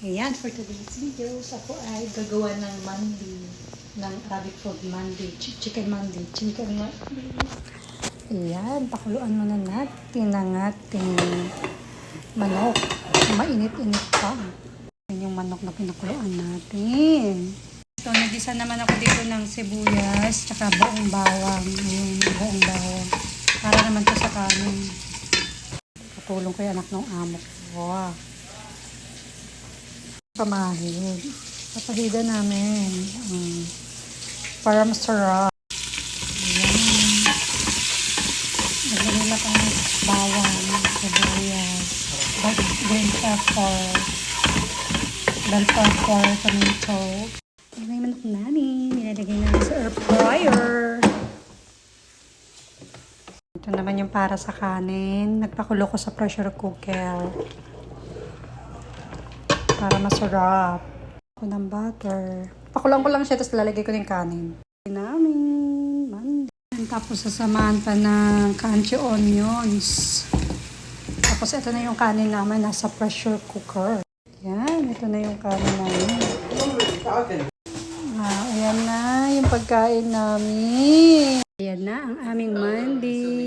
Ayan, for today's videos, ako ay gagawa ng mandi, ng Arabic food mandi, chicken mandi. Ayan, pakuluan muna natin ang ating manok. Mainit-init pa. Ayan yung manok na pinakuluan natin. So, nagisa naman ako dito ng sibuyas, tsaka buong bawang. Ayan, buong bawang. Para naman to sa kanin. Katulong ko yung anak ng amo ko. Wow. Pamahid. Papahida namin. Para masarap. Ayan. Naglagay lang ang bawang, sibuyas, green pepper, bell pepper, tomato. Ayan yung manok namin. Nilalagay namin sa air fryer. Ito naman yung para sa kanin. Nagpakulo ko sa pressure cooker. Para masarap. Ako ng butter. Pakulang ko lang siya, tapos lalagay ko ng kanin. Namin. Mandi. Tapos sasamahan pa ng crunchy onions. Tapos ito na yung kanin namin, nasa pressure cooker. Yan, ito na yung kanin namin. Ayan na yung pagkain namin. Ayan na ang aming mandi.